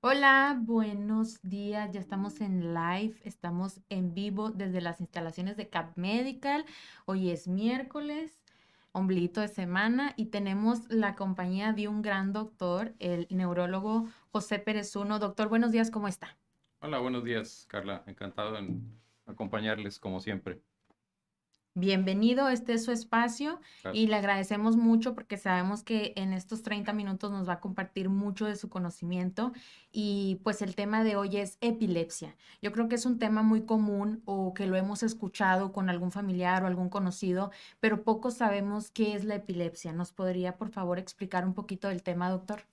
Hola, buenos días. Ya estamos en live, estamos en vivo desde las instalaciones de Cap Medical. Hoy es miércoles, ombliguito de semana, y tenemos la compañía de un gran doctor, el neurólogo José Pérez Uno. Doctor, buenos días, ¿cómo está? Hola, buenos días, Carla. Encantado en acompañarles como siempre. Bienvenido, este es su espacio y le Gracias. agradecemos mucho porque sabemos que en estos 30 minutos nos va a compartir mucho de su conocimiento y pues el tema de hoy es epilepsia. Yo creo que es un tema muy común o que lo hemos escuchado con algún familiar o algún conocido, pero poco sabemos qué es la epilepsia. ¿Nos podría por favor explicar un poquito del tema, doctor?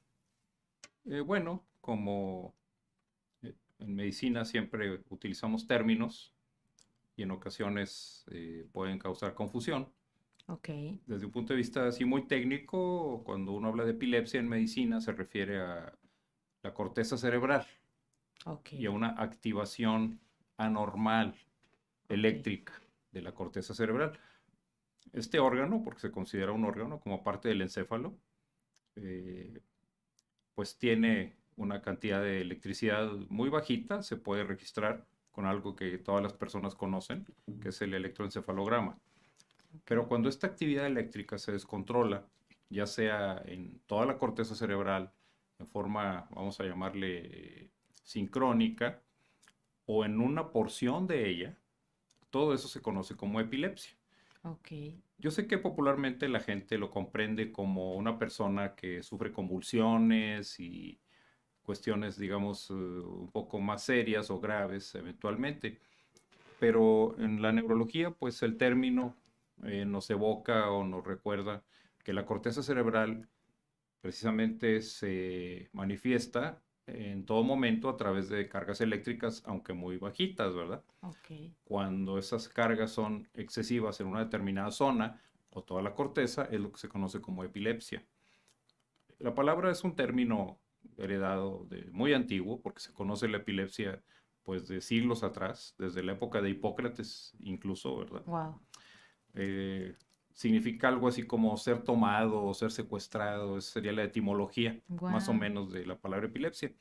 Bueno, como en medicina siempre utilizamos términos y en ocasiones pueden causar confusión. Ok, Desde un punto de vista así muy técnico, cuando uno habla de epilepsia en medicina se refiere a la corteza cerebral ok, y a una activación anormal ok, eléctrica de la corteza cerebral. Este órgano, porque se considera un órgano como parte del encéfalo, eh, pues tiene una cantidad de electricidad muy bajita, se puede registrar con algo que todas las personas conocen, que es el electroencefalograma. ok, Pero cuando esta actividad eléctrica se descontrola, ya sea en toda la corteza cerebral, en forma, vamos a llamarle, sincrónica, o en una porción de ella, todo eso se conoce como epilepsia. ok. Yo sé que popularmente la gente lo comprende como una persona que sufre convulsiones y cuestiones, digamos, un poco más serias o graves eventualmente. Pero en la neurología, pues el término nos evoca o nos recuerda que la corteza cerebral precisamente se manifiesta en todo momento a través de cargas eléctricas, aunque muy bajitas, ¿verdad? Ok. Cuando esas cargas son excesivas en una determinada zona o toda la corteza, es lo que se conoce como epilepsia. La palabra es un término heredado de muy antiguo, porque se conoce la epilepsia pues de siglos atrás, desde la época de Hipócrates incluso, ¿verdad? Wow. Eh, Significa algo así como ser tomado o ser secuestrado, esa sería la etimología más o Wow. menos de la palabra epilepsia.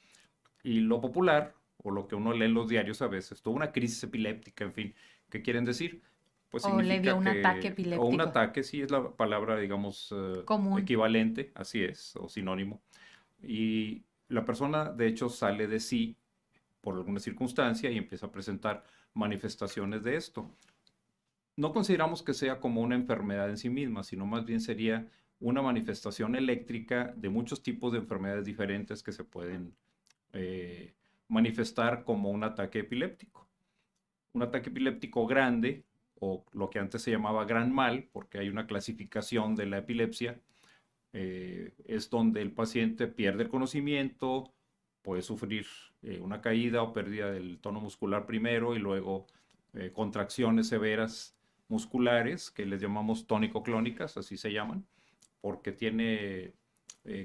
Y lo popular, o lo que uno lee en los diarios a veces, tuvo una crisis epiléptica, en fin, ¿qué quieren decir? Pues O le dio significa un ataque que, o un epiléptico ataque, sí es la palabra, digamos, común. equivalente, así es, o sinónimo, y la persona, de hecho, sale de sí por alguna circunstancia y empieza a presentar manifestaciones de esto. No consideramos que sea como una enfermedad en sí misma, sino más bien sería una manifestación eléctrica de muchos tipos de enfermedades diferentes que se pueden eh, manifestar como un ataque epiléptico. Un ataque epiléptico grande, o lo que antes se llamaba gran mal, porque hay una clasificación de la epilepsia, es donde el paciente pierde el conocimiento, puede sufrir una caída o pérdida del tono muscular primero y luego contracciones severas musculares que les llamamos tónico-clónicas, así se llaman, porque tiene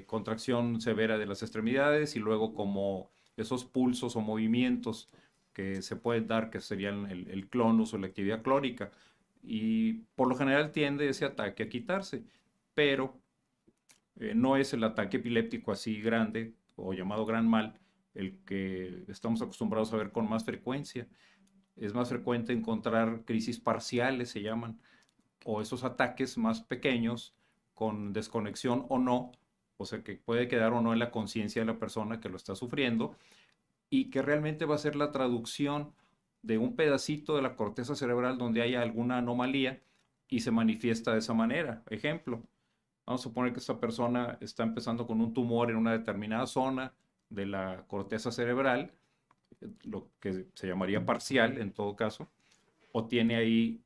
contracción severa de las extremidades y luego como esos pulsos o movimientos que se pueden dar, que serían el clonus o la actividad clónica. Y por lo general tiende ese ataque a quitarse, pero no es el ataque epiléptico así grande o llamado gran mal el que estamos acostumbrados a ver con más frecuencia. Es más frecuente encontrar crisis parciales, se llaman, o esos ataques más pequeños con desconexión o no, o sea que puede quedar o no en la conciencia de la persona que lo está sufriendo y que realmente va a ser la traducción de un pedacito de la corteza cerebral donde haya alguna anomalía y se manifiesta de esa manera. Ejemplo, vamos a suponer que esta persona está empezando con un tumor en una determinada zona de la corteza cerebral, lo que se llamaría parcial en todo caso, o tiene ahí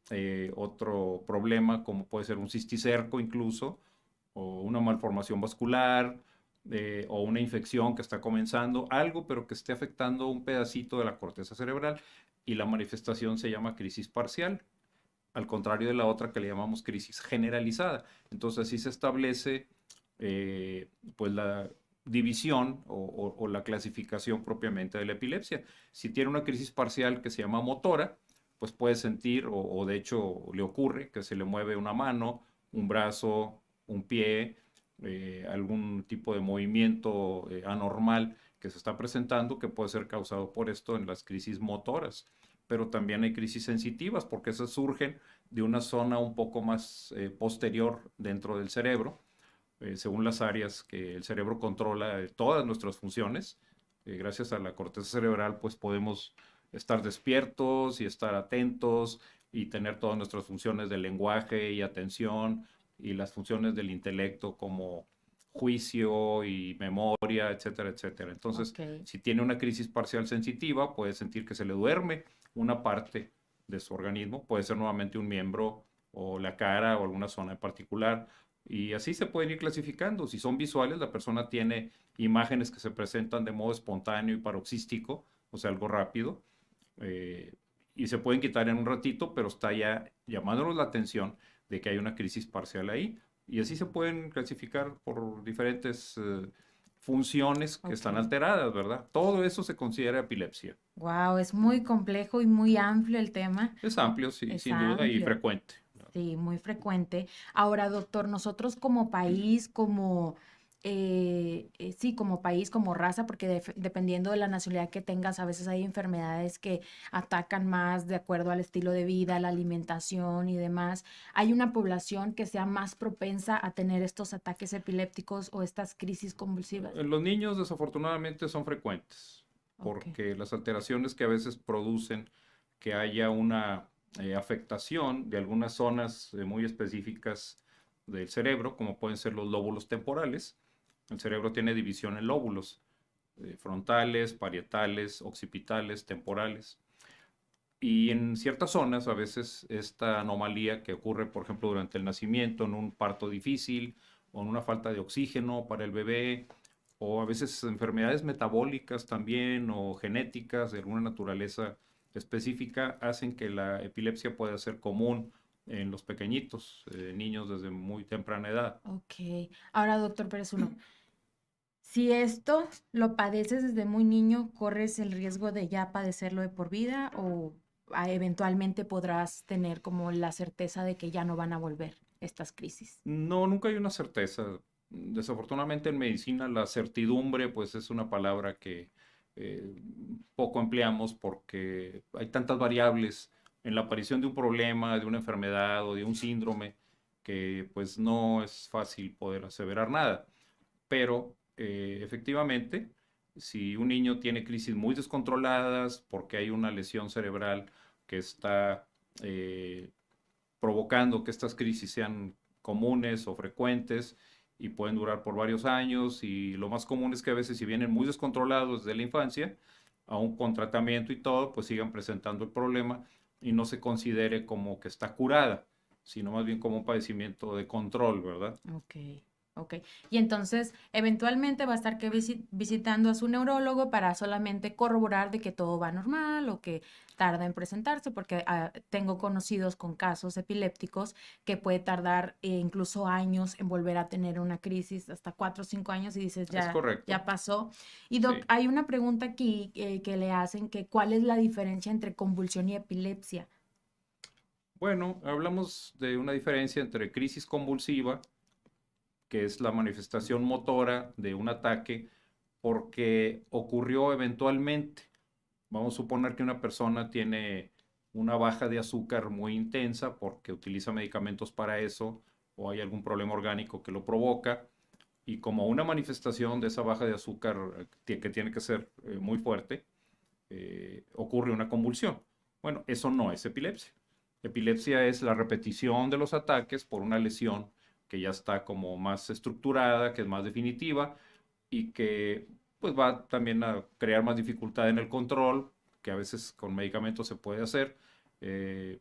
otro problema como puede ser un cisticerco incluso, o una malformación vascular, o una infección que está comenzando, algo pero que esté afectando un pedacito de la corteza cerebral y la manifestación se llama crisis parcial, al contrario de la otra que le llamamos crisis generalizada. Entonces así se establece pues la división o la clasificación propiamente de la epilepsia. Si tiene una crisis parcial que se llama motora, pues puede sentir de hecho le ocurre que se le mueve una mano, un brazo, un pie, algún tipo de movimiento anormal que se está presentando que puede ser causado por esto en las crisis motoras. Pero también hay crisis sensitivas porque esas surgen de una zona un poco más posterior dentro del cerebro, según las áreas que el cerebro controla todas nuestras funciones. Gracias a la corteza cerebral, pues podemos estar despiertos y estar atentos y tener todas nuestras funciones del lenguaje y atención y las funciones del intelecto como juicio y memoria, etcétera, etcétera. Entonces, Ok. si tiene una crisis parcial sensitiva, puede sentir que se le duerme una parte de su organismo, puede ser nuevamente un miembro o la cara o alguna zona en particular, y así se pueden ir clasificando. Si son visuales, la persona tiene imágenes que se presentan de modo espontáneo y paroxístico, o sea, algo rápido, eh, y se pueden quitar en un ratito, pero está ya llamándonos la atención de que hay una crisis parcial ahí. Y así se pueden clasificar por diferentes funciones que Ok. están alteradas, ¿verdad? Todo eso se considera epilepsia. Wow, es muy complejo y muy amplio el tema. Es amplio, sí, Es sin duda, y amplio. frecuente. Sí, muy frecuente. Ahora, doctor, nosotros como país, sí, como país, como raza, porque dependiendo de la nacionalidad que tengas, a veces hay enfermedades que atacan más de acuerdo al estilo de vida, la alimentación y demás. ¿Hay una población que sea más propensa a tener estos ataques epilépticos o estas crisis convulsivas? En los niños, desafortunadamente, son frecuentes, Ok, porque las alteraciones que a veces producen que haya una afectación de algunas zonas muy específicas del cerebro, como pueden ser los lóbulos temporales. El cerebro tiene división en lóbulos, frontales, parietales, occipitales, temporales. Y en ciertas zonas, a veces esta anomalía que ocurre, por ejemplo, durante el nacimiento, en un parto difícil, o en una falta de oxígeno para el bebé, o a veces enfermedades metabólicas también, o genéticas de alguna naturaleza específica, hacen que la epilepsia pueda ser común en los pequeñitos, niños desde muy temprana edad. ok. Ahora, doctor Pérez Uno, si esto lo padeces desde muy niño, ¿corres el riesgo de ya padecerlo de por vida o eventualmente podrás tener como la certeza de que ya no van a volver estas crisis? No, nunca hay una certeza. Desafortunadamente en medicina la certidumbre pues es una palabra que poco empleamos porque hay tantas variables en la aparición de un problema, de una enfermedad o de un síndrome que pues no es fácil poder aseverar nada. Pero efectivamente, si un niño tiene crisis muy descontroladas porque hay una lesión cerebral que está eh, provocando que estas crisis sean comunes o frecuentes y pueden durar por varios años, y lo más común es que a veces si vienen muy descontrolados desde la infancia, aún con tratamiento y todo, pues sigan presentando el problema y no se considere como que está curada, sino más bien como un padecimiento de control, ¿verdad? Ok, ok. Y entonces, eventualmente va a estar que visitando a su neurólogo para solamente corroborar de que todo va normal o que tarda en presentarse, porque tengo conocidos con casos epilépticos que puede tardar incluso años en volver a tener una crisis, hasta 4 o 5 años, y dices, Es ya, correcto, ya pasó. Y doc, sí. hay una pregunta aquí que le hacen, que ¿cuál es la diferencia entre convulsión y epilepsia? Bueno, hablamos de una diferencia entre crisis convulsiva, que es la manifestación motora de un ataque porque ocurrió eventualmente. Vamos a suponer que una persona tiene una baja de azúcar muy intensa porque utiliza medicamentos para eso, o hay algún problema orgánico que lo provoca, y como una manifestación de esa baja de azúcar que tiene que ser muy fuerte, ocurre una convulsión. Bueno, eso no es epilepsia. Epilepsia es la repetición de los ataques por una lesión que ya está como más estructurada, que es más definitiva y que pues va también a crear más dificultad en el control, que a veces con medicamentos se puede hacer, eh,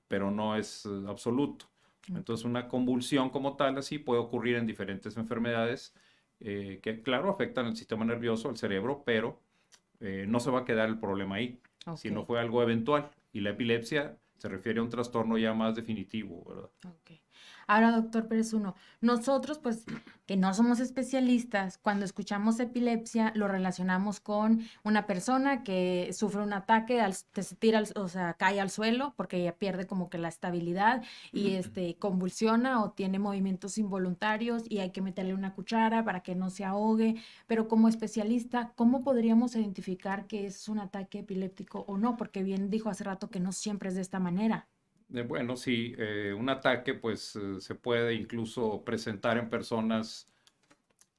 pero no es absoluto. Ok. Entonces una convulsión como tal así puede ocurrir en diferentes enfermedades que claro afectan el sistema nervioso, el cerebro, pero no se va a quedar el problema ahí, Ok. sino fue algo eventual. Y la epilepsia se refiere a un trastorno ya más definitivo, ¿verdad? Ok. Ahora, doctor Pérez Uno, nosotros, pues, que no somos especialistas, cuando escuchamos epilepsia, lo relacionamos con una persona que sufre un ataque, se tira, o sea, cae al suelo porque ella pierde como que la estabilidad y convulsiona o tiene movimientos involuntarios y hay que meterle una cuchara para que no se ahogue. Pero como especialista, ¿cómo podríamos identificar que es un ataque epiléptico o no? Porque bien dijo hace rato que no siempre es de esta manera. Bueno, sí, un ataque pues se puede incluso presentar en personas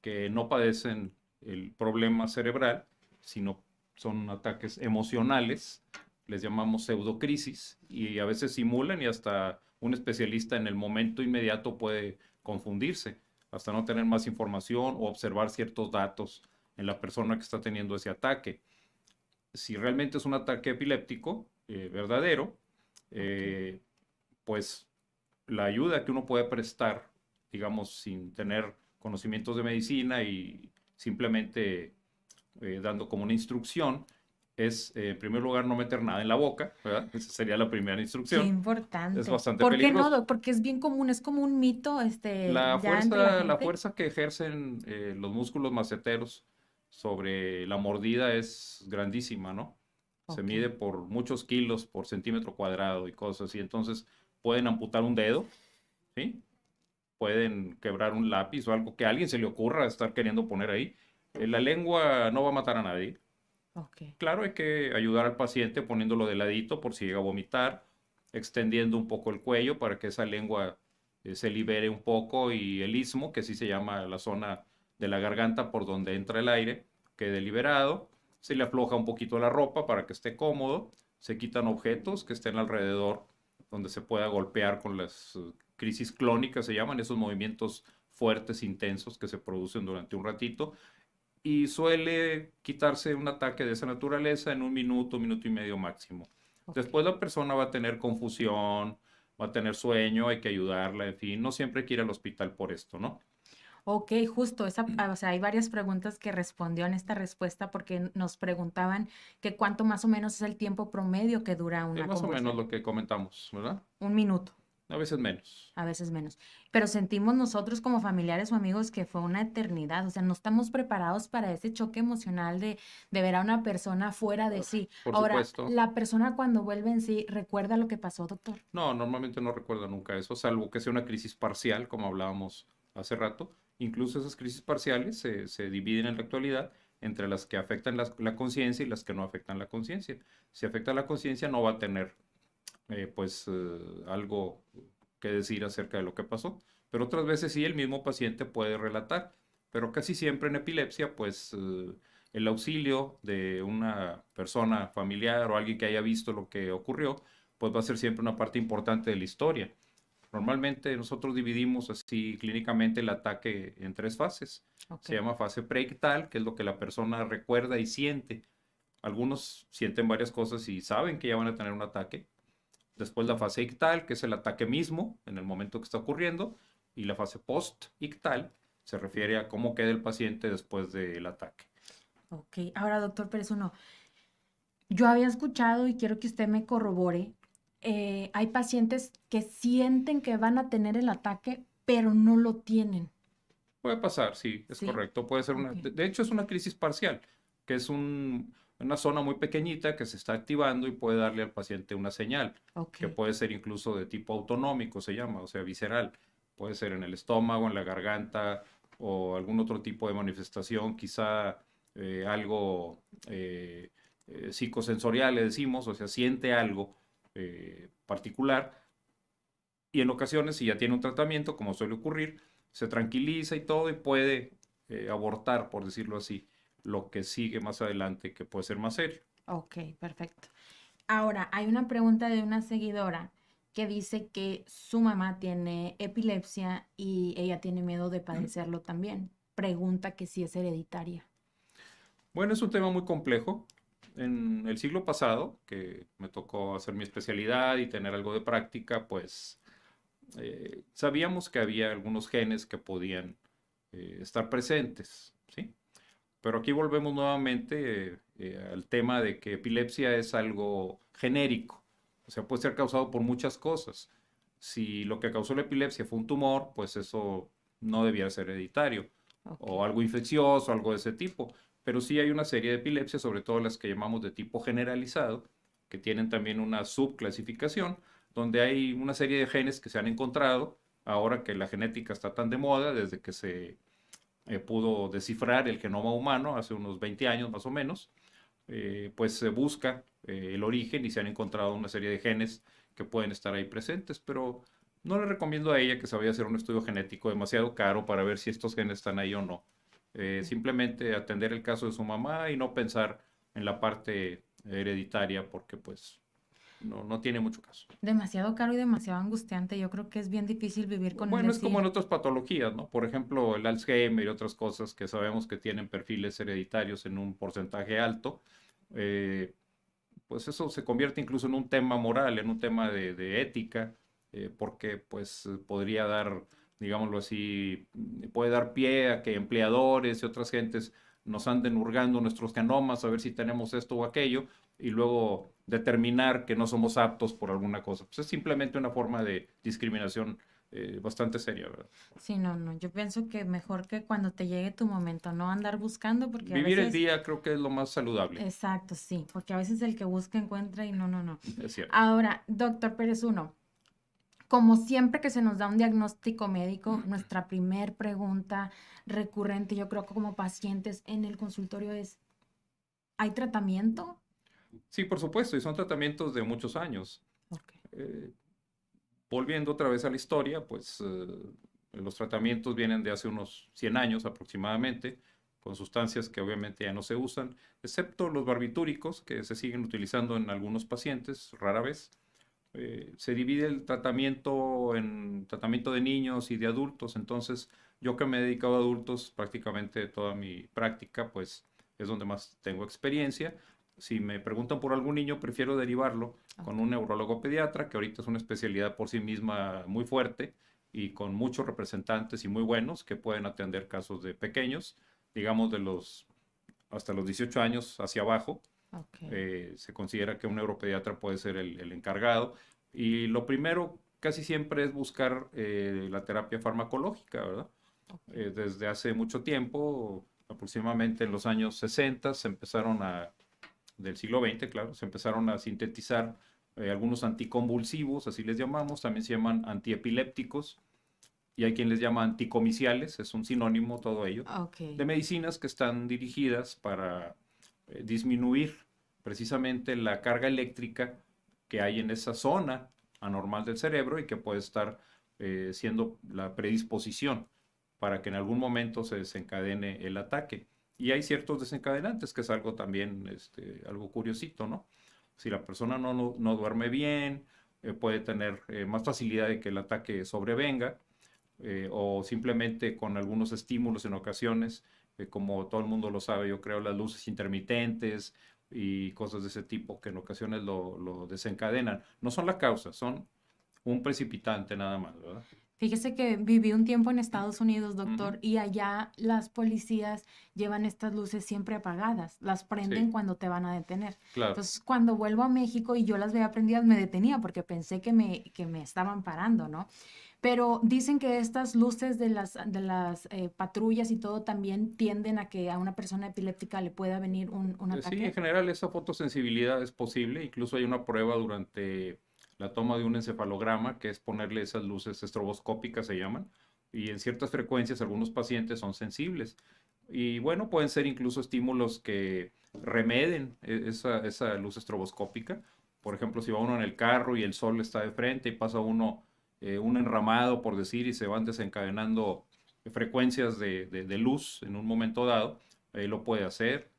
que no padecen el problema cerebral, sino son ataques emocionales, les llamamos pseudocrisis, y a veces simulan y hasta un especialista en el momento inmediato puede confundirse, hasta no tener más información o observar ciertos datos en la persona que está teniendo ese ataque. Si realmente es un ataque epiléptico verdadero, Ok. eh, pues la ayuda que uno puede prestar, digamos, sin tener conocimientos de medicina y simplemente dando como una instrucción, es, en primer lugar, no meter nada en la boca, ¿verdad? Esa sería la primera Qué instrucción. Es importante. bastante ¿Por qué no, peligroso. doc? Porque es bien común, es como un mito, ya entre la La gente. fuerza que ejercen los músculos maceteros sobre la mordida es grandísima, ¿no? Se Ok. mide por muchos kilos por centímetro cuadrado y cosas así. Entonces pueden amputar un dedo, ¿sí? Pueden quebrar un lápiz o algo que a alguien se le ocurra estar queriendo poner ahí. La lengua no va a matar a nadie. Ok. Claro, hay que ayudar al paciente poniéndolo de ladito por si llega a vomitar, extendiendo un poco el cuello para que esa lengua se libere un poco y el istmo, que así se llama la zona de la garganta por donde entra el aire, quede liberado. Se le afloja un poquito la ropa para que esté cómodo. Se quitan objetos que estén alrededor donde se pueda golpear con las crisis clónicas, se llaman esos movimientos fuertes, intensos que se producen durante un ratito y suele quitarse un ataque de esa naturaleza en un minuto, minuto y medio máximo. Ok. Después la persona va a tener confusión, va a tener sueño, hay que ayudarla, en fin, no siempre hay que ir al hospital por esto, ¿no? Ok, justo, o sea, hay varias preguntas que respondió en esta respuesta porque nos preguntaban que cuánto más o menos es el tiempo promedio que dura Es una más o menos convulsión. lo que comentamos, ¿verdad? Un minuto, A veces menos. a veces menos. Pero sentimos nosotros como familiares o amigos que fue una eternidad, o sea, no estamos preparados para ese choque emocional de ver a una persona fuera de sí. Por Ahora, supuesto. la persona cuando vuelve en sí, ¿recuerda lo que pasó, doctor? No, normalmente no recuerdo nunca eso, salvo que sea una crisis parcial, como hablábamos hace rato. Incluso esas crisis parciales se dividen en la actualidad entre las que afectan la conciencia y las que no afectan la conciencia. Si afecta la conciencia, no va a tener algo que decir acerca de lo que pasó. Pero otras veces sí, el mismo paciente puede relatar. Pero casi siempre en epilepsia, pues el auxilio de una persona familiar o alguien que haya visto lo que ocurrió, pues va a ser siempre una parte importante de la historia. Normalmente nosotros dividimos así clínicamente el ataque en tres fases. Ok. Se llama fase preictal, que es lo que la persona recuerda y siente. Algunos sienten varias cosas y saben que ya van a tener un ataque. Después la fase ictal, que es el ataque mismo en el momento que está ocurriendo. Y la fase post-ictal se refiere a cómo queda el paciente después del ataque. Ok, ahora, doctor Pérez Uno, yo había escuchado y quiero que usted me corrobore, hay pacientes que sienten que van a tener el ataque, pero no lo tienen, Puede pasar, sí, es ¿sí? correcto. Puede ser Ok, de hecho es una crisis parcial, que es una zona muy pequeñita que se está activando y puede darle al paciente una señal, ok, que puede ser incluso de tipo autonómico, se llama, o sea, visceral. Puede ser en el estómago, en la garganta o algún otro tipo de manifestación, quizá algo psicosensorial, le decimos, o sea, siente algo particular y en ocasiones, si ya tiene un tratamiento, como suele ocurrir, se tranquiliza y todo y puede abortar, por decirlo así, lo que sigue más adelante, que puede ser más serio. ok, perfecto. Ahora, hay una pregunta de una seguidora que dice que su mamá tiene epilepsia y ella tiene miedo de padecerlo también. Pregunta que si es hereditaria. Bueno, es un tema muy complejo. En el siglo pasado, que me tocó hacer mi especialidad y tener algo de práctica, pues sabíamos que había algunos genes que podían estar presentes, ¿sí? Pero aquí volvemos nuevamente al tema de que epilepsia es algo genérico, o sea, puede ser causado por muchas cosas. Si lo que causó la epilepsia fue un tumor, pues eso no debía ser hereditario, Ok. o algo infeccioso, algo de ese tipo. Pero sí hay una serie de epilepsias, sobre todo las que llamamos de tipo generalizado, que tienen también una subclasificación, donde hay una serie de genes que se han encontrado, ahora que la genética está tan de moda, desde que se pudo descifrar el genoma humano hace unos 20 años más o menos, pues se busca el origen y se han encontrado una serie de genes que pueden estar ahí presentes, pero no le recomiendo a ella que se vaya a hacer un estudio genético demasiado caro para ver si estos genes están ahí o no. Simplemente atender el caso de su mamá y no pensar en la parte hereditaria porque pues no tiene mucho caso. Demasiado caro y demasiado angustiante. Yo creo que es bien difícil vivir con el Bueno, es como en decir, otras patologías, ¿no? Por ejemplo, el Alzheimer y otras cosas que sabemos que tienen perfiles hereditarios en un porcentaje alto. eh, pues eso se convierte incluso en un tema moral, en un tema de ética, porque pues podría dar, digámoslo así, puede dar pie a que empleadores y otras gentes nos anden hurgando nuestros genomas a ver si tenemos esto o aquello y luego determinar que no somos aptos por alguna cosa. Pues es simplemente una forma de discriminación bastante seria, ¿verdad? sí, no, no, yo pienso que mejor que cuando te llegue tu momento, no andar buscando, porque a Vivir el veces, día creo que es lo más saludable, exacto, sí, porque a veces el que busca encuentra y no, no, no. es cierto. Ahora, doctor Pérez Uno, como siempre que se nos da un diagnóstico médico, nuestra primer pregunta recurrente, yo creo que como pacientes en el consultorio es, ¿hay tratamiento? Sí, por supuesto, y son tratamientos de muchos años. Ok, Eh, Volviendo otra vez a la historia, pues los tratamientos vienen de hace unos 100 años aproximadamente, con sustancias que obviamente ya no se usan, excepto los barbitúricos que se siguen utilizando en algunos pacientes, rara vez. Se divide el tratamiento en tratamiento de niños y de adultos, entonces yo que me he dedicado a adultos prácticamente toda mi práctica, pues es donde más tengo experiencia. Si me preguntan por algún niño, prefiero derivarlo con ok. un neurólogo pediatra, que ahorita es una especialidad por sí misma muy fuerte y con muchos representantes y muy buenos que pueden atender casos de pequeños, digamos de los hasta los 18 años hacia abajo. Ok, Se considera que un neuropediatra puede ser el encargado. Y lo primero casi siempre es buscar la terapia farmacológica, ¿verdad? ok, Desde hace mucho tiempo, aproximadamente en los años 60, del siglo XX, claro, se empezaron a sintetizar algunos anticonvulsivos, así les llamamos, también se llaman antiepilépticos, y hay quien les llama anticomiciales, es un sinónimo todo ello, ok, de medicinas que están dirigidas para disminuir precisamente la carga eléctrica que hay en esa zona anormal del cerebro y que puede estar siendo la predisposición para que en algún momento se desencadene el ataque. Y hay ciertos desencadenantes, que es algo también, algo curiosito, ¿no? Si la persona no duerme bien, puede tener más facilidad de que el ataque sobrevenga, o simplemente con algunos estímulos en ocasiones, como todo el mundo lo sabe, yo creo, las luces intermitentes y cosas de ese tipo que en ocasiones lo desencadenan. No son la causa, son un precipitante nada más, ¿verdad? Fíjese que viví un tiempo en Estados Unidos, Ujú, doctor, y allá las policías llevan estas luces siempre apagadas, las prenden sí, cuando te van a detener. claro. Entonces, cuando vuelvo a México y yo las veía prendidas, me detenía porque pensé que me estaban parando, ¿no? Pero dicen que estas luces de las patrullas y todo también tienden a que a una persona epiléptica le pueda venir un Sí, en ataque. general esa fotosensibilidad es posible. Incluso hay una prueba durante la toma de un encefalograma, que es ponerle esas luces estroboscópicas, se llaman, y en ciertas frecuencias algunos pacientes son sensibles. Y bueno, pueden ser incluso estímulos que remeden esa luz estroboscópica. Por ejemplo, si va uno en el carro y el sol está de frente y pasa uno un enramado, por decir, y se van desencadenando frecuencias de luz en un momento dado, lo puede hacer.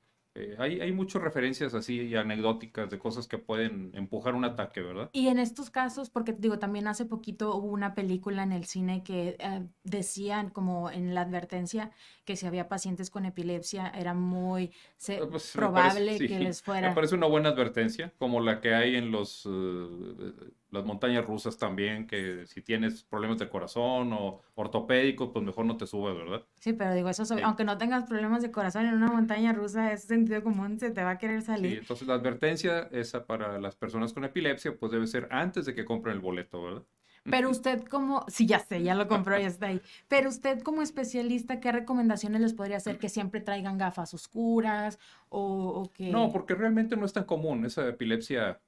Hay muchas referencias así anecdóticas de cosas que pueden empujar un ataque, ¿verdad? Y en estos casos, porque digo, también hace poquito hubo una película en el cine que decían como en la advertencia que si había pacientes con epilepsia era muy Pues me parece, probable que sí, les me fuera. parece una buena advertencia, como la que hay en las montañas rusas también, que si tienes problemas de corazón o ortopédicos, pues mejor no te subes, ¿verdad? Sí, pero digo, eso, Sí. aunque no tengas problemas de corazón en una montaña rusa, ese sentido común se te va a querer Sí, salir. entonces la advertencia esa para las personas con epilepsia, pues debe ser antes de que compren el boleto, ¿verdad? Pero usted como, sí, ya sé, ya lo compró, ya está ahí. Pero usted como especialista, ¿qué recomendaciones les podría hacer? ¿Que siempre traigan gafas oscuras o No, que... porque realmente no es tan común esa epilepsia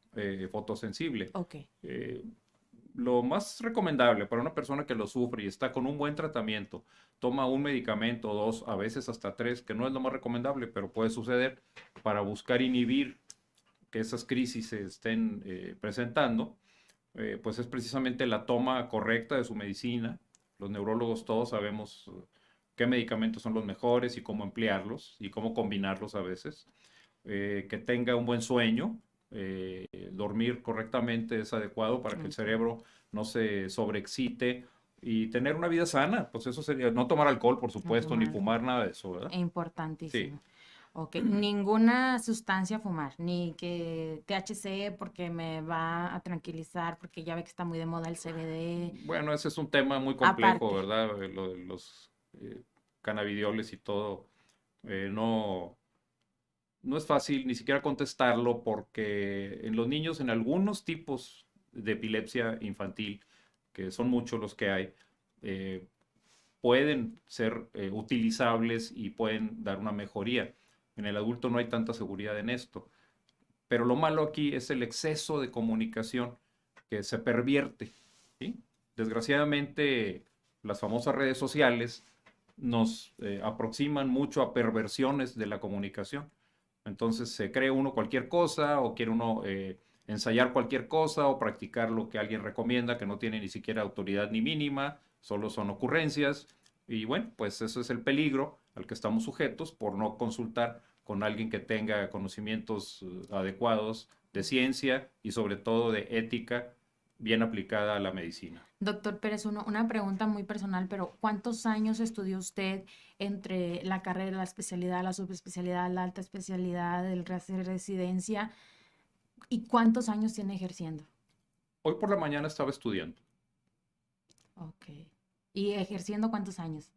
fotosensible. Ok, Eh, lo más recomendable para una persona que lo sufre y está con un buen tratamiento, toma un medicamento, dos, a veces hasta tres, que no es lo más recomendable, pero puede suceder, para buscar inhibir que esas crisis se estén presentando, pues es precisamente la toma correcta de su medicina. Los neurólogos todos sabemos qué medicamentos son los mejores y cómo emplearlos y cómo combinarlos a veces. Que tenga un buen sueño, dormir correctamente es adecuado para que el ok, cerebro no se sobreexcite y tener una vida sana, pues eso sería, no tomar alcohol, por no supuesto, ni tomar alcohol. fumar, nada de eso, ¿verdad? Sí. Importantísimo. Ok, ninguna sustancia a fumar, ni que THC porque me va a tranquilizar, porque ya ve que está muy de moda el CBD. Bueno, ese es un tema muy complejo, Aparte, ¿verdad? Lo de los cannabidioles y todo. No, no es fácil ni siquiera contestarlo porque en los niños, en algunos tipos de epilepsia infantil, que son muchos los que hay, eh, pueden ser utilizables y pueden dar una mejoría. En el adulto no hay tanta seguridad en esto. Pero lo malo aquí es el exceso de comunicación que se pervierte, ¿sí? Desgraciadamente, las famosas redes sociales nos aproximan mucho a perversiones de la comunicación. Entonces se cree uno cualquier cosa o quiere uno ensayar cualquier cosa o practicar lo que alguien recomienda que no tiene ni siquiera autoridad ni mínima, solo son ocurrencias. Y bueno, pues eso es el peligro al que estamos sujetos por no consultar con alguien que tenga conocimientos adecuados de ciencia y sobre todo de ética bien aplicada a la medicina. doctor Pérez, una pregunta muy personal, pero ¿cuántos años estudió usted entre la carrera, la especialidad, la subespecialidad, la alta especialidad, el residencia? ¿Y cuántos años tiene ejerciendo? Hoy por la mañana estaba estudiando, Ok. ¿Y ejerciendo cuántos años?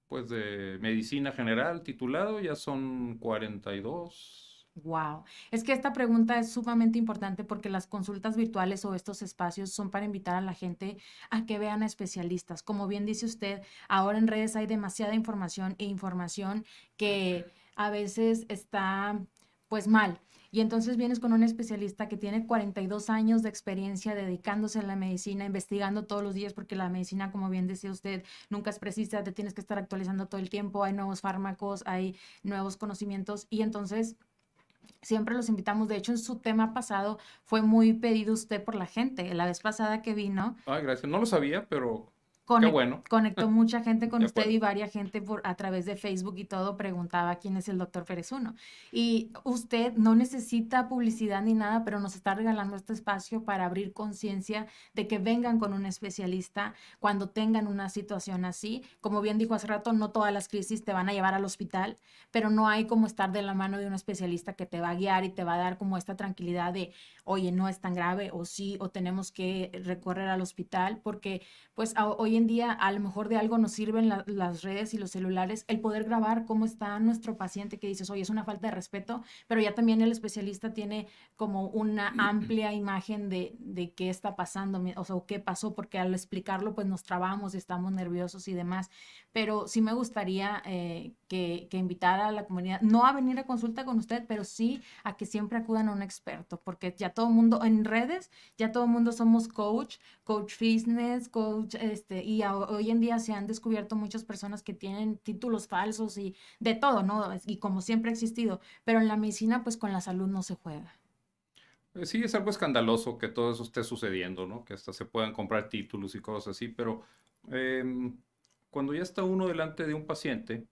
pues de medicina general titulado, ya son 42. Wow. Es que esta pregunta es sumamente importante porque las consultas virtuales o estos espacios son para invitar a la gente a que vean a especialistas. Como bien dice usted, ahora en redes hay demasiada información e información que a veces está pues mal. Y entonces vienes con un especialista que tiene 42 años de experiencia dedicándose a la medicina, investigando todos los días, porque la medicina, como bien decía usted, nunca es precisa, te tienes que estar actualizando todo el tiempo, hay nuevos fármacos, hay nuevos conocimientos y entonces siempre los invitamos. De hecho, en su tema pasado fue muy pedido usted por la gente. La vez pasada que vino, Ay, gracias. No lo sabía, pero qué bueno. conectó mucha gente con De usted acuerdo. y varias gente a través de Facebook y todo preguntaba quién es el doctor Pérez Uno. Y usted no necesita publicidad ni nada, pero nos está regalando este espacio para abrir conciencia de que vengan con un especialista cuando tengan una situación así. Como bien dijo hace rato, no todas las crisis te van a llevar al hospital, pero no hay como estar de la mano de un especialista que te va a guiar y te va a dar como esta tranquilidad de, oye, no es tan grave o sí, o tenemos que recorrer al hospital, porque pues hoy en día a lo mejor de algo nos sirven las redes y los celulares, el poder grabar cómo está nuestro paciente que dices, oye, es una falta de respeto, pero ya también el especialista tiene como una amplia imagen de qué está pasando, o sea, o qué pasó, porque al explicarlo pues nos trabamos y estamos nerviosos y demás, pero sí me gustaría que invitara a la comunidad, no a venir a consulta con usted, pero sí a que siempre acudan a un experto, porque ya todo el mundo en redes, ya todo el mundo somos coach fitness, coach, y hoy en día se han descubierto muchas personas que tienen títulos falsos y de todo, ¿no? Y como siempre ha existido, pero en la medicina, pues con la salud no se juega. Sí, es algo escandaloso que todo eso esté sucediendo, ¿no? Que hasta se puedan comprar títulos y cosas así, pero em, cuando ya está uno delante de un paciente,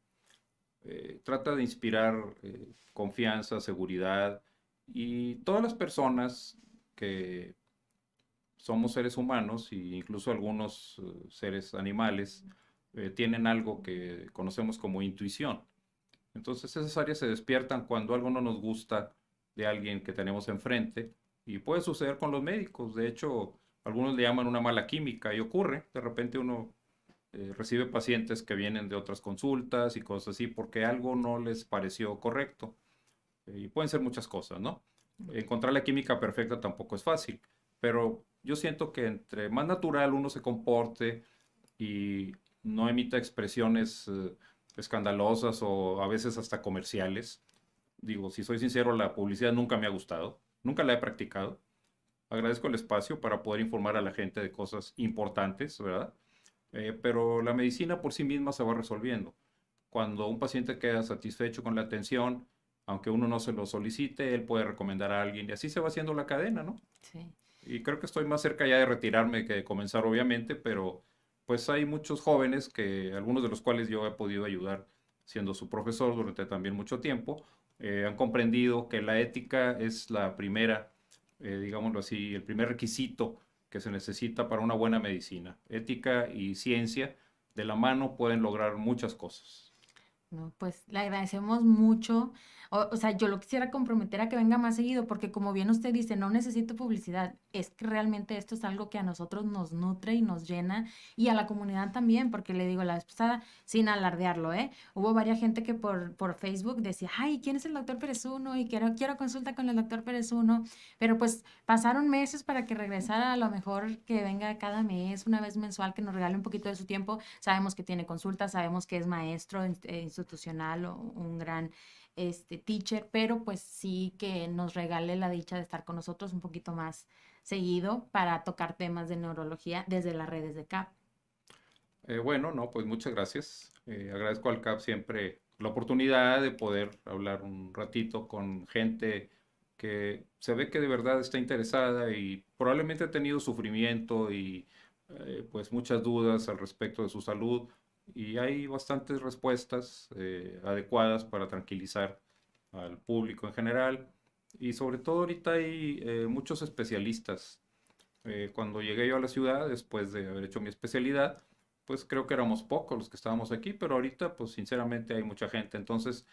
trata de inspirar confianza, seguridad y todas las personas que somos seres humanos e incluso algunos seres animales tienen algo que conocemos como intuición. Entonces esas áreas se despiertan cuando algo no nos gusta de alguien que tenemos enfrente y puede suceder con los médicos. De hecho, algunos le llaman una mala química y ocurre. De repente uno recibe pacientes que vienen de otras consultas y cosas así porque algo no les pareció correcto. Y pueden ser muchas cosas, ¿no? Ok. Encontrar la química perfecta tampoco es fácil, pero yo siento que entre más natural uno se comporte y no emita expresiones escandalosas o a veces hasta comerciales. Digo, si soy sincero, la publicidad nunca me ha gustado, nunca la he practicado. Agradezco el espacio para poder informar a la gente de cosas importantes, ¿verdad? Pero la medicina por sí misma se va resolviendo. Cuando un paciente queda satisfecho con la atención, aunque uno no se lo solicite, él puede recomendar a alguien y así se va haciendo la cadena, ¿no? Sí. Y creo que estoy más cerca ya de retirarme que de comenzar, obviamente, pero pues hay muchos jóvenes que, algunos de los cuales yo he podido ayudar siendo su profesor durante también mucho tiempo, han comprendido que la ética es la primera, digámoslo así, el primer requisito que se necesita para una buena medicina. Ética y ciencia de la mano pueden lograr muchas cosas. No, pues le agradecemos mucho. O sea, yo lo quisiera comprometer a que venga más seguido, porque como bien usted dice, no necesito publicidad. Es que realmente esto es algo que a nosotros nos nutre y nos llena, y a la comunidad también, porque le digo, la vez pasada, sin alardearlo, ¿eh? Hubo varias gente que por Facebook decía, ay, ¿quién es el doctor Pérez Uno? Y quiero consulta con el doctor Pérez Uno. Pero pues pasaron meses para que regresara, a lo mejor que venga cada mes, una vez mensual, que nos regale un poquito de su tiempo. Sabemos que tiene consultas, sabemos que es maestro institucional o un gran teacher, pero pues sí que nos regale la dicha de estar con nosotros un poquito más seguido para tocar temas de neurología desde las redes de CAP. Bueno, no, pues muchas gracias. Agradezco al CAP siempre la oportunidad de poder hablar un ratito con gente que se ve que de verdad está interesada y probablemente ha tenido sufrimiento y pues muchas dudas al respecto de su salud y hay bastantes respuestas adecuadas para tranquilizar al público en general y sobre todo ahorita hay muchos especialistas. Cuando llegué yo a la ciudad, después de haber hecho mi especialidad, pues creo que éramos pocos los que estábamos aquí, pero ahorita, pues sinceramente hay mucha gente. Entonces,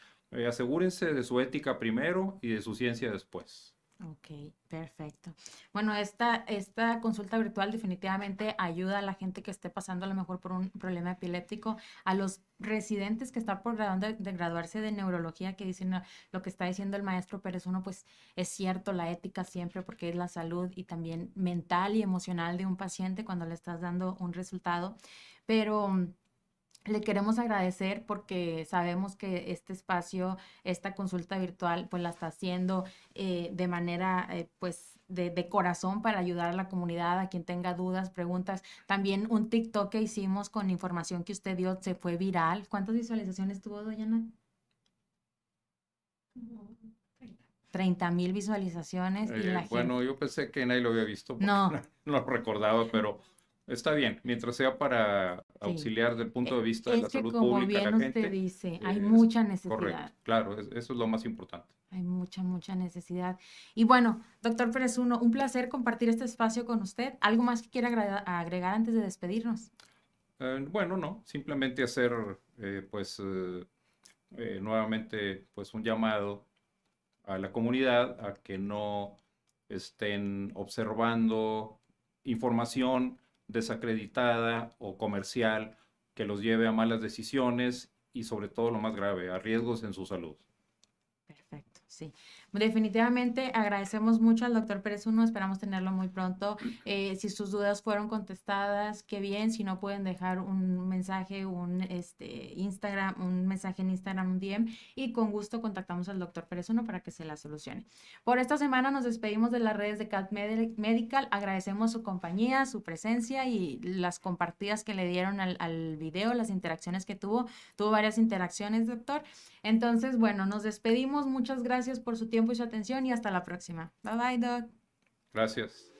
asegúrense de su ética primero y de su ciencia después. Ok, perfecto. Bueno, esta consulta virtual definitivamente ayuda a la gente que esté pasando a lo mejor por un problema epiléptico, a los residentes que están por de graduarse de neurología, que dicen: "No, lo que está diciendo el maestro Pérez Uno, pues es cierto, la ética siempre, porque es la salud y también mental y emocional de un paciente cuando le estás dando un resultado". Pero le queremos agradecer porque sabemos que este espacio, esta consulta virtual, pues la está haciendo de manera, pues, de corazón para ayudar a la comunidad, a quien tenga dudas, preguntas. También un TikTok que hicimos con información que usted dio se fue viral. ¿Cuántas visualizaciones tuvo, Doñana? 30,000 visualizaciones y la gente... Bueno, yo pensé que nadie lo había visto porque No, no lo recordaba, pero está bien. Mientras sea para sí. auxiliar desde el punto de vista de Es la que salud como pública a bien la usted gente, dice, hay es mucha correcto. necesidad. Claro, eso es lo más importante. Hay mucha necesidad. Y bueno, doctor Pérez Uno, un placer compartir este espacio con usted. ¿Algo más que quiera agregar antes de despedirnos? Bueno, no, simplemente hacer pues nuevamente pues un llamado a la comunidad a que no estén observando información desacreditada o comercial que los lleve a malas decisiones y sobre todo lo más grave, a riesgos en su salud. Perfecto, sí. Definitivamente agradecemos mucho al doctor Pérez Uno, esperamos tenerlo muy pronto. Si sus dudas fueron contestadas, qué bien. Si no, pueden dejar un mensaje, Instagram, un mensaje en Instagram, un DM, y con gusto contactamos al doctor Pérez Uno para que se la solucione. Por esta semana nos despedimos de las redes de CAT Medical, agradecemos su compañía, su presencia y las compartidas que le dieron al video, las interacciones que tuvo varias interacciones, doctor. Entonces, bueno, nos despedimos. Muchas gracias por su tiempo y su atención y hasta la próxima. Bye bye, Doc. Gracias.